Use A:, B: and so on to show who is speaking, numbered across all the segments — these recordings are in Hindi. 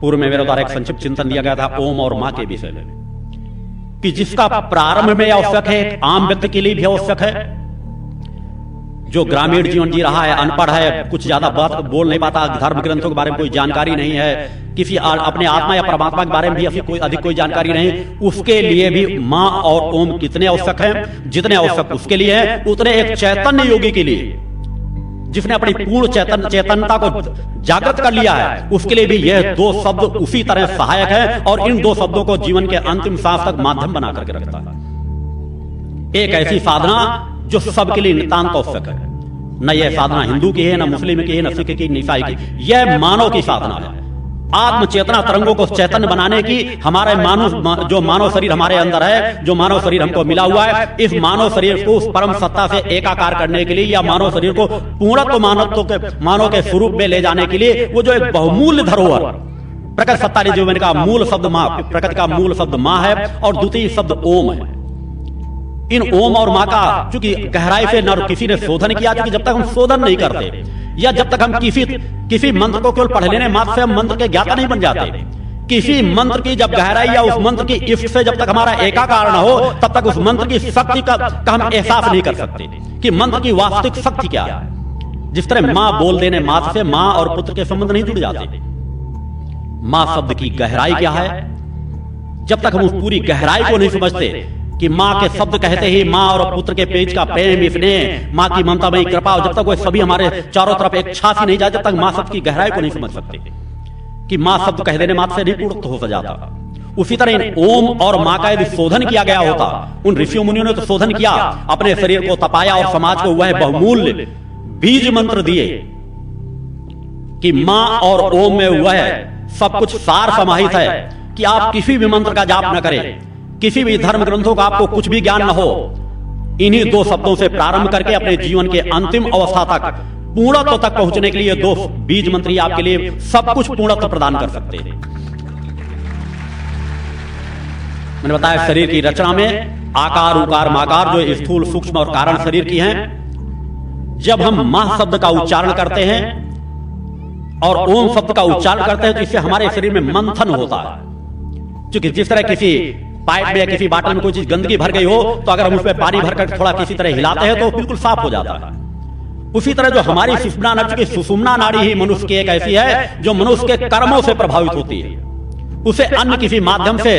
A: पूर्व में मेरे द्वारा एक संक्षिप्त चिंतन दिया गया था ओम और मां के विषय में, कि जिसका प्रारंभ में आवश्यक है, आम व्यक्ति के लिए भी आवश्यक है, जो ग्रामीण जीवन जी रहा है, अनपढ़ है, कुछ ज्यादा बात बोल नहीं पाता, धर्म ग्रंथों के बारे में कोई जानकारी नहीं है, किसी अपने आत्मा या परमात्मा के बारे में भी अधिक कोई जानकारी नहीं, उसके लिए भी मां और ओम कितने आवश्यक हैं, जितने आवश्यक उसके लिए है, उतने एक चैतन्य योगी के लिए, जिसने अपनी पूर्ण चैतन्यता को जागृत कर लिया है, उसके लिए भी यह दो शब्द उसी तरह सहायक है और इन दो शब्दों को जीवन के अंतिम सांस तक माध्यम बना करके रखता है। एक ऐसी साधना जो सबके लिए नितांत आवश्यक है। न यह साधना हिंदू की है, न मुस्लिम की है, न सिख की, न ईसाई की, यह मानव की साधना है। आत्म चेतना तरंगों को चैतन्य बनाने की हमारे जो मानव शरीर हमारे अंदर है, जो मानव शरीर हमको मिला हुआ है, इस मानव शरीर को उस परम सत्ता से एकाकार करने के लिए या मानव शरीर को पूर्णत्व मानव के स्वरूप में ले जाने के लिए वो जो एक बहुमूल्य धरोहर प्रकट सत्ता जो मैंने कहा, मूल शब्द मां, प्रकट का मूल शब्द मां है और द्वितीय शब्द ओम है। इन ओम और मां का चूंकि गहराई से न किसी ने शोधन किया, क्योंकि जब तक हम शोधन नहीं करते या जब तक हम किसी मंत्र को केवल पढ़ लेने मात्र से हम मंत्र के ज्ञाता नहीं बन जाते, किसी मंत्र की जब गहराई या उस मंत्र की इफ्त से जब तक हमारा एकाकार न हो, तब तक उस मंत्र की शक्ति का हम एहसास नहीं कर सकते कि मंत्र की वास्तविक शक्ति क्या है। जिस तरह मां बोल देने मात्र से मां और पुत्र के संबंध नहीं जुड़ जाते, मां शब्द की गहराई क्या है, जब तक हम उस पूरी गहराई को नहीं समझते कि मां के शब्द कहते ही मां और पुत्र के पेज का प्रेम, स्नेह, मां की ममता में कृपा, जब तक वो सभी हमारे चारों तरफ एक छाती नहीं जाए, जब तक मां शब्द की गहराई को नहीं समझ सकते कि मां शब्द कह देने मात्र से नहीं पूर्ण हो जाता। उसी तरह इन ओम और मां का यदि शोधन किया गया होता, उन ऋषियों मुनियों ने तो शोधन किया, अपने शरीर को तपाया और समाज को वह बहुमूल्य बीज मंत्र दिए कि मां और ओम में वह सब कुछ सार समाहित है कि आप किसी भी मंत्र का जाप न करें, किसी भी धर्म ग्रंथों का आपको कुछ भी ज्ञान न हो, इन्हीं दो शब्दों से प्रारंभ करके अपने जीवन के अंतिम अवस्था तक पूर्णत्व तक पहुंचने के लिए दो बीज मंत्र ही आपके लिए सब कुछ पूर्णत्व प्रदान कर सकते हैं। मैंने बताया शरीर की रचना में आकार, उकार, माकार जो स्थूल, सूक्ष्म और कारण शरीर की हैं, जब हम मां शब्द का उच्चारण करते हैं और ओम शब्द का उच्चारण करते हैं तो इससे हमारे शरीर में मंथन होता है। क्योंकि जिस तरह किसी पाइप में या किसी बाटल में कोई चीज गंदगी भर गई हो तो अगर हम उसमें पानी भरकर थोड़ा किसी तरह हिलाते हैं तो बिल्कुल साफ हो जाता है। उसी तरह जो हमारी सुषुम्ना नाड़ी की सुषुम्ना नाड़ी ही मनुष्य की एक ऐसी है जो मनुष्य के कर्मों से प्रभावित होती है, उसे अन्य किसी माध्यम से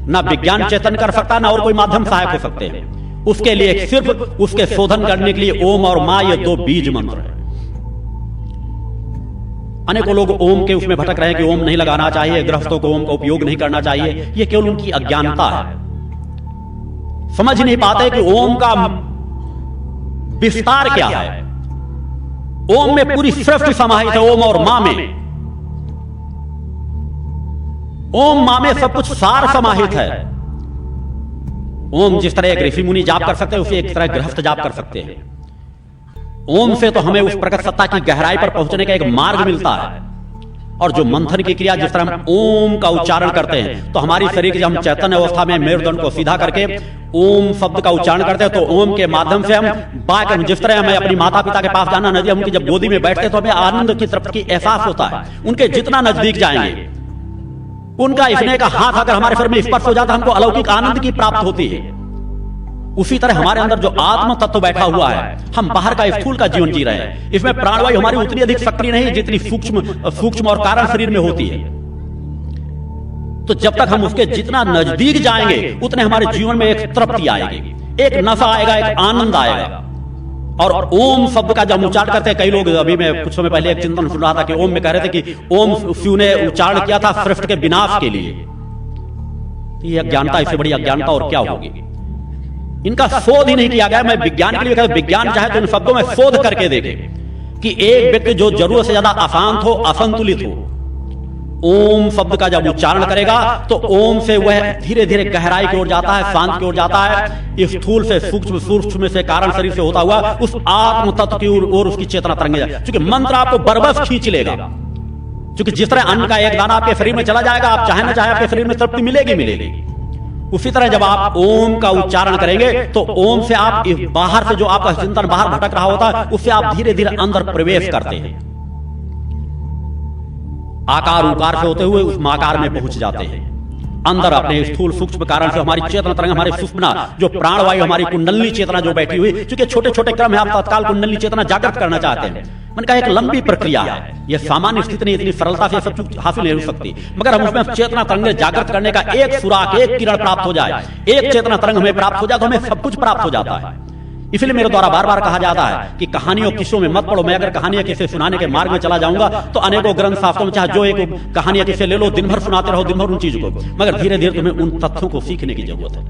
A: न विज्ञान चेतन कर सकता न और कोई माध्यम सहायक हो सकते हैं। उसके लिए सिर्फ उसके शोधन करने के लिए ओम और मां ये दो बीज मंत्र है। अनेकों लोग ओम के उसमें भटक रहे हैं कि ओम नहीं लगाना चाहिए, गृहस्थों को ओम का उपयोग नहीं करना चाहिए, यह केवल उनकी अज्ञानता है। समझ नहीं पाते कि ओम का विस्तार क्या है। ओम में पूरी सृष्टि समाहित है, ओम और मां में, ओम मां में सब कुछ सार समाहित है। ओम जिस तरह एक ऋषि मुनि जाप कर सकते हैं, उसे एक तरह गृहस्थ जाप कर सकते हैं। ओम से तो हमें उस प्रकट सत्ता की गहराई पर पहुंचने का एक मार्ग मिलता है। और जो मंथन की क्रिया, जिस तरह हम ओम का उच्चारण करते हैं तो हमारी शरीर की हम चैतन्य अवस्था में मेरुदंड को सीधा करके ओम शब्द का उच्चारण करते हैं तो ओम के माध्यम से हम जिस तरह हमें अपनी माता पिता के पास जाना नजदीक, उनकी जब गोदी में बैठते तो हमें आनंद की तृप्ति की एहसास होता है। उनके जितना नजदीक जाएंगे, उनका स्नेह का हाथ अगर हमारे शरीर में स्पर्श हो जाता है, हमको अलौकिक आनंद की प्राप्त होती है। उसी तरह हमारे अंदर जो आत्म तत्व बैठा हुआ है, हम बाहर का स्थूल का जीवन जी रहे हैं, इसमें प्राणवायु हमारी उतनी अधिक सक्रिय नहीं जितनी सूक्ष्म और कारण शरीर में होती है। तो जब तक हम उसके जितना नजदीक जाएंगे उतने हमारे जीवन में एक तृप्ति आएगी, एक नशा आएगा, एक आनंद आएगा। और ओम शब्द का जब उच्चारण करते हैं, कई लोग, अभी मैं कुछ समय पहले एक चिंतन सुन रहा था कि ओम में कह रहे थे कि ओम शिव ने उच्चारण किया था सृष्टि के विनाश के लिए। ये अज्ञानता, इससे बड़ी अज्ञानता और क्या होगी। इनका शोध ही नहीं किया गया। मैं विज्ञान के लिए कहता हूं, विज्ञान चाहे तो इन शब्दों में शोध करके देखे कि एक व्यक्ति जो जरूरत से ज्यादा अशांत हो, असंतुलित हो, ओम शब्द का जब उच्चारण करेगा तो ओम से वह धीरे धीरे गहराई की ओर जाता है, शांत की ओर जाता है, स्थूल से सूक्ष्म, सूक्ष्म से कारण शरीर से होता हुआ उस आत्म तत्व की ओर उसकी चेतना तरंगे जाए। क्योंकि मंत्र आपको बरबस खींच लेगा। क्योंकि जिस तरह अन्न का एक दाना आपके शरीर में चला जाएगा, आप चाहे ना चाहे आपके शरीर में तृप्ति मिलेगी मिलेगी। उसी तरह जब आप ओम का उच्चारण करेंगे तो ओम से आप बाहर से जो आपका चिंतन बाहर भटक रहा होता है, उससे आप धीरे धीरे अंदर प्रवेश करते हैं। आकार उकार से होते हुए उस माकार में पहुंच जाते हैं। अंदर अपने स्थूल सूक्ष्म कारण से हमारी चेतना तरंग, हमारे सुषुम्ना जो प्राणवायु, हमारी कुंडली चेतना जो बैठी हुई, क्योंकि छोटे छोटे क्रम है, आप तत्काल कुंडली चेतना जागृत करना चाहते हैं। मन का एक लंबी प्रक्रिया है, यह सामान्य स्थिति नहीं, इतनी सरलता से सब चीज हासिल नहीं हो सकती। मगर हम उसमें चेतना तरंग जागृत करने का एक सुराग, एक किरण प्राप्त हो जाए, एक चेतना तरंग हमें प्राप्त हो जाए तो हमें सब कुछ प्राप्त हो जाता है। इसलिए मेरे द्वारा बार बार कहा जाता है कि कहानियों किस्सों में मत पढ़ो। मैं अगर कहानियां किस्से सुनाने के मार्ग में चला जाऊंगा तो अनेकों ग्रंथ शास्त्रों में चाहे जो एक कहानियां किस्से ले लो, दिन भर सुनाते रहो, दिन भर उन चीजों को, मगर धीरे धीरे तुम्हें उन तथ्यों को सीखने की जरूरत है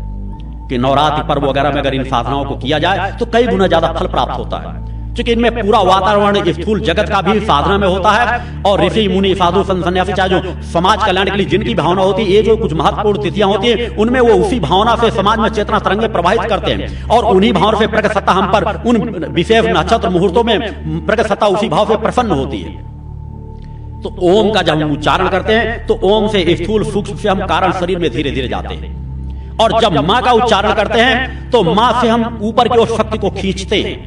A: कि नवरात्रि पर्व वगैरह में अगर इन साधनाओं को किया जाए तो कई गुना ज्यादा फल प्राप्त होता है। क्योंकि इनमें पूरा वातावरण स्थूल जगत का भी साधना में होता है, और ऋषि मुनि साधु संत सन्यासी चाहे जो समाज कल्याण के लिए जिनकी भावना होती है, ये जो कुछ महत्वपूर्ण तिथियां होती है उनमें वो उसी भावना से समाज में चेतना तरंगे प्रवाहित करते हैं, और उन्हीं भावना से प्रगट सत्ता हम पर उन विशेष नक्षत्र मुहूर्तों में प्रगट सत्ता उसी भाव से प्रसन्न होती है। तो ओम का जब हम उच्चारण करते हैं तो ओम से स्थूल सूक्ष्म से हम कारण शरीर में धीरे धीरे जाते हैं, और जब मां का उच्चारण करते हैं तो मां से हम ऊपर की ओर शक्ति को खींचते हैं।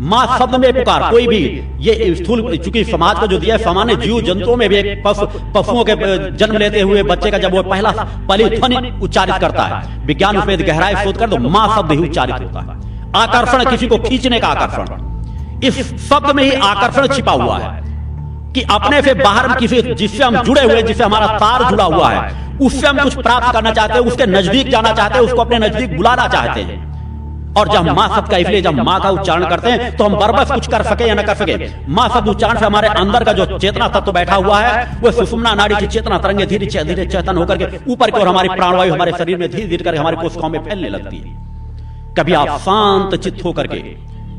A: मां शब्द में पुकार, कोई भी ये स्थूल, चूंकि समाज का जो दिया है, सामान्य जीव जंतुओं में भी एक पशुओं के जन्म लेते हुए बच्चे का जब वो पहली ध्वनि उच्चारित करता है, विज्ञान उसमें गहराई शोध कर तो मां शब्द ही उच्चारित होता है। आकर्षण, किसी को खींचने का आकर्षण, इस शब्द में ही आकर्षण छिपा हुआ है कि अपने से बाहर किसी जिससे हम जुड़े हुए, जिससे हमारा तार जुड़ा हुआ है, उससे हम कुछ प्राप्त करना चाहते हैं, उसके नजदीक जाना चाहते हैं, उसको अपने नजदीक बुलाना चाहते हैं। और जब मां शब्द का, इसलिए जब मां का उच्चारण करते हैं तो हम बरबस कुछ कर सके या न कर सके, मां शब्द उच्चारण से हमारे अंदर का जो चेतना तत्व बैठा हुआ है वो सुषुम्ना नाड़ी की चेतना तरंगे धीरे धीरे चेतन होकर के ऊपर की ओर हमारी प्राणवायु हमारे शरीर में धीरे धीरे करके हमारे कोशिकाओं में फैलने लगती है। कभी आप शांत चित्त होकर के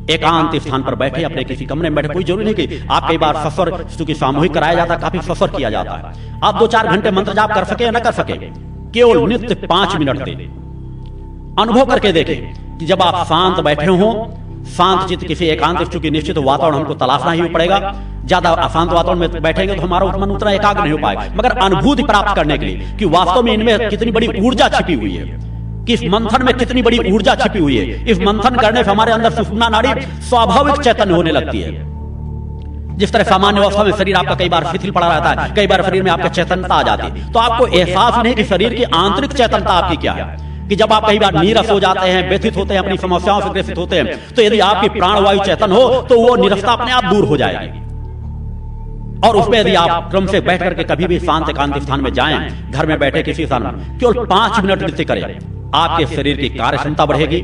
A: एकांत स्थान पर बैठे, अपने किसी कमरे में बैठे, कोई जरूरी नहीं कि आप कई बार सफर, क्योंकि सामूहिक कराया जाता है, काफी सफर किया जाता है, आप 2-4 घंटे मंत्र जाप कर सके या न कर सके, केवल नित्य 5 मिनट दे अनुभव करके देखें कि जब आप शांत बैठे हो, शांत चित्त किसी एकांत, चूंकि निश्चित वातावरण हमको तलाशना ही पड़ेगा, ज्यादा अशांत वातावरण में बैठेंगे तो हमारा मन उतना एकाग्र नहीं हो पाएगा, मगर अनुभूति प्राप्त करने के लिए कि वास्तव में इनमें कितनी बड़ी ऊर्जा छिपी हुई है, कि इस मंथन में कितनी बड़ी ऊर्जा छिपी हुई है, इस मंथन करने से हमारे अंदर सुषुम्ना नाड़ी स्वाभाविक चैतन्य होने लगती है। जिस तरह सामान्य अवस्था में शरीर आपका कई बार शिथिल पड़ा रहता है, कई बार शरीर में आपका चेतनता आ जाती है, तो आपको एहसास नहीं कि शरीर की आंतरिक चेतनता आपकी क्या है, कि जब आप कई बार नीरस हो जाते हैं, व्यथित होते हैं, अपनी समस्याओं से ग्रसित होते हैं, तो यदि आपकी प्राणवायु चेतन हो तो वो निरसता अपने आप दूर हो जाएगी। और उसमें यदि आप क्रम से बैठ करके कभी भी शांत एकांत स्थान में जाएं, घर में बैठे किसी स्थान में केवल 5 मिनट नृत्य करें, आपके शरीर की कार्य क्षमता बढ़ेगी।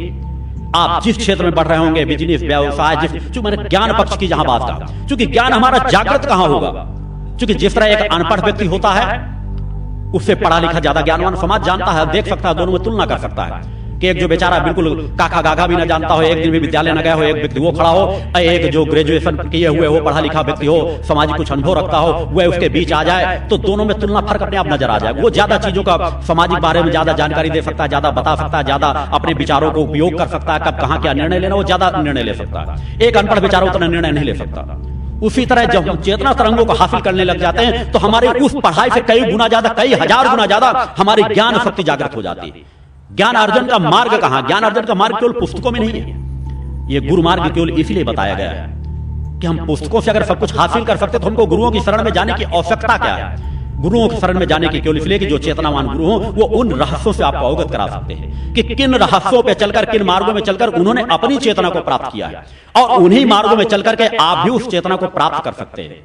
A: आप जिस क्षेत्र में बढ़ रहे होंगे, बिजनेस, व्यवसाय, चूंकि मैंने ज्ञान पक्ष की जहां बात का, चूंकि ज्ञान हमारा जागृत कहां होगा, चूंकि जिस तरह एक अनपढ़ व्यक्ति होता है उससे पढ़ा लिखा ज्यादा ज्ञानवान समाज जानता है, देख सकता है, दोनों में तुलना कर सकता है कि एक जो बेचारा बिल्कुल काका गागा भी ना जानता हो, एक दिन भी विद्यालय न गया हो, एक व्यक्ति वो खड़ा हो, एक जो ग्रेजुएशन किए हुए हो, पढ़ा लिखा व्यक्ति हो, सामाजिक कुछ अनुभव रखता हो, वह उसके बीच आ जाए तो दोनों में तुलना फर्क अपने आप नजर आ जाए। वो ज्यादा चीजों का सामाजिक बारे में ज्यादा जानकारी दे सकता है, ज्यादा बता सकता है, ज्यादा अपने विचारों को उपयोग कर सकता है, कब कहां क्या निर्णय लेना वो ज्यादा निर्णय ले सकता है। एक अनपढ़ बेचारा उतना निर्णय नहीं ले सकता। उसी तरह जब हम चेतना तरंगों को हासिल करने लग जाते हैं तो हमारी उस पढ़ाई से कई गुना ज्यादा, कई हजार गुना ज्यादा हमारी ज्ञान शक्ति जागृत हो जाती है। ज्ञान अर्जन का मार्ग कहां? ज्ञान अर्जन का मार्ग केवल पुस्तकों में नहीं है, यह गुरु मार्ग केवल इसलिए बताया गया है कि हम पुस्तकों से अगर सब कुछ हासिल कर सकते तो हमको गुरुओं की शरण में जाने की आवश्यकता क्या है? गुरुओं की शरण में जाने की केवल इसलिए कि जो चेतनावान गुरु हो वो उन रहस्यों से आपको अवगत करा सकते हैं कि किन रहस्यों पे चलकर, किन मार्गों में चलकर उन्होंने अपनी चेतना को प्राप्त किया है, और उन्हीं मार्गों में चलकर के आप भी उस चेतना को प्राप्त कर सकते हैं।